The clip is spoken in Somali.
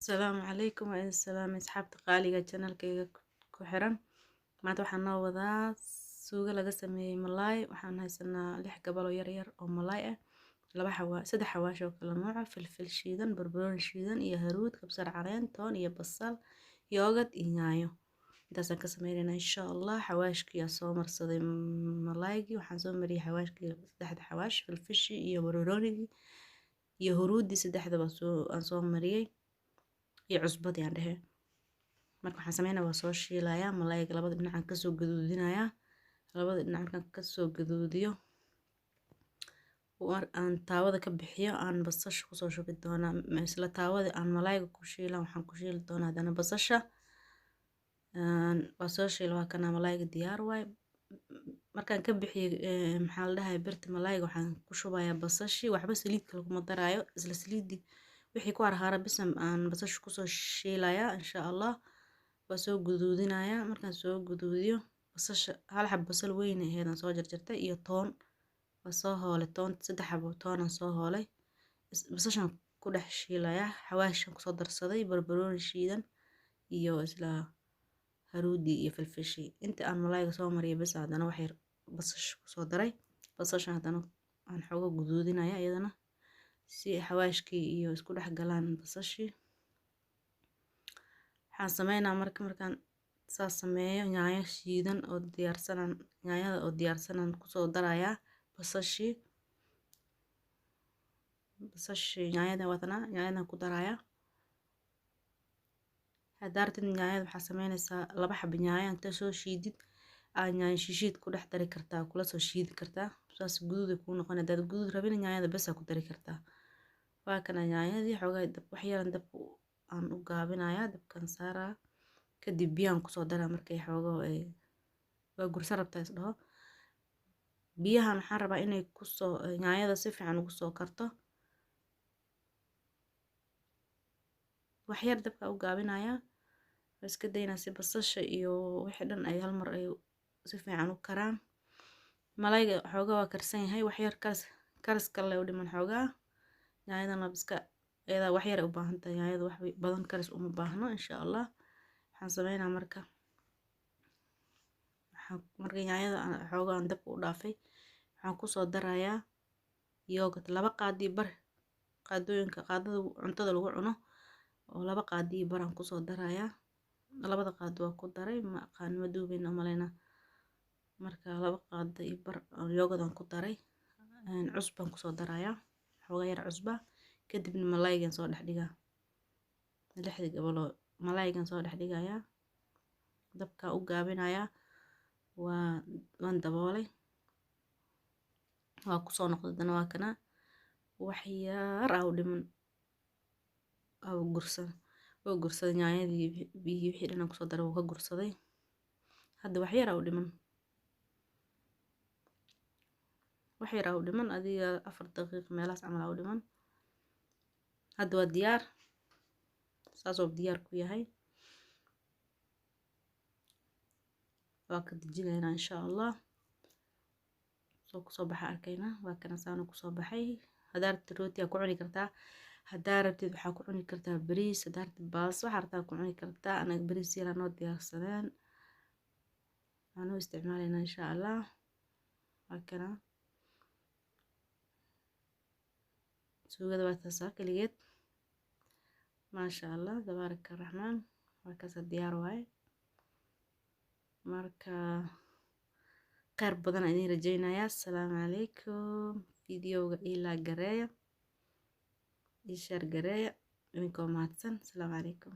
Asalaamu calaykum waa idin salaamay asxaabta qaaliga channelkayga ku xiran. Maanta waxaan noo wadaa suugo laga sameeyay malaay. Waxaan haysanaa 6 gabal oo yar yar oo malaay ah, 3 xawaash oo kala nooc ah, filfil shiidan, barbarooni shiidan iyo haruud, kabsar caleen, toon iyo basal, yoogad iyo yaanyo. Intaasaan ka sameynaynaa insha Allah. Xawaashkii aan soo marsaday malaaygii, waxaan soo mariyay xawaashkii 3 xawaash, filfishii iyo barbaroonigii iyo haruudii 3daba aan soo mariyay iyo cusbadii aan dhehe. Marka waxaan sameynaa waa soo shiilayaa malaayga, labada dhinac ka soo gaduudinayaa. Labada dhinac markaan ka soo gaduudiyo aan taawada ka bixiyo, aan basasha ku soo shubi doonaa. Isla taawada aan malaayga ku shiilan waxaan ku shiili doonaa hadana basasha. Waa soo shiil waa kana malaayga diyaar waay. Markaan ka bixiyo maxaa la dhahay birta malaayga waxaan ku shubayaa basashi, waxba saliid kale kuma daraayo. Isla saliidii wixii ku harhara bisam aan basasha ku soo shiilayaa insha Allah. Waa soo gaduudinayaa. Markaan soo gaduudiyo basasha, hal xab basal weyn aheedaan soo jarjartay iyo toon. Waa soo hoolay toon, 3 xabo toon aan soo hoolay. Basashan ku dhex shiilayaa. Xawaashan ku soo darsaday barbarooni shiidan iyo isla haruudi iyo filfishi. Inta aan malaayga soo mariyay bas hadana wax yar basasha ku soo daray. Basashan hadana aan xooga gaduudinayaa iyadana si xawaashkii iyo isku dhex galaan basashi. Waxaan sameynaa markaan saas sameeyo yaanyo shiidan oo diyaarsanan, yaanyada oo diyaarsanan ku soo darayaa basashi. Yaanyada wadana yaanyadan ku darayaa. Hadaartin yaanyada waxaa sameynaysaa 2 xabo yaanyo inta soo shiidid aan yaanyo shiishid ku dhex dari kartaa, kula soo shiidi kartaa. Saas guduud ku noqon dad guduud rabin yaanyada bas ku dari kartaa. Waa kana yaanyadii xoogay dab wax yar dab aan u gaabinayaa, dabkan saaraa. Kadib biyaan ku soo daraa markay xoogo waa gursa rabtaa is dhaho. Biyahan waxaan rabaa inay ku soo yaanyada si fiican ugu soo karto. Wax yar dabka u gaabinayaa. Iska dayna si basasha iyo wixii dhan ay hal mar ay si fiican u karaan. Malaayga xooga waa karsan yahay, wax yar karas kale u dhiman xooga. Yaanyadana biska ayada wax yar u baahan tahay, yaanyada wax badan karis uma baahno insha Allah. Waxaan sameynaa marka yaanyada xooga aan dabka u dhaafay waxaan ku soo darayaa yoogad 2 qaadi bar, qaadooyinka qaadada cuntada lagu cuno oo 2 qaadi bar aan ku soo darayaa. 2 qaad waa ku daray ma aqaan ma duubin amalena. Marka 2 qaadi bar yoogad aan ku daray, cusbaan ku soo darayaa xooga yar cusba. Kadibna malaaygan soo dhex dhigaa 6 gabalo malaaygan soo dhex dhigayaa. Dabka u gaabinayaa waan daboolay. Waa ku soo noqday dana waa kana wax yar u dhiman oo gursan yaanyadii biyo wixii dhan ku soo daray oo ka gursaday. Hadda wax yar u dhiman. Wax yar u dhiman adiga 4 daqiiqo meelaas camal u dhiman. Hadda waa diyaar. Saas oo diyaar ku yahay. Waa ka dejinaynaa insha Allah. Soo ku soo baxa arkayna waa kana saan ku soo baxay. Hadaarti rooti ku cuni kartaa. Hadaartid waxaa ku cuni kartaa bariis, hadaartid baas waxa rabtaa ku cuni kartaa. Anaga bariis yar noo diyaarsadeen. Aanu isticmaalayna insha Allah. Waa kana suugada waa taas kaligeed. Maasha Allah tabaaraka rahmaan. Waa ka diyaar waay. Marka qaar badan ayaan rajaynayaa. Assalaamu calaykum. Videoga ila gareeya. Share gareeya. Idinkoo mahadsan. Assalaamu calaykum.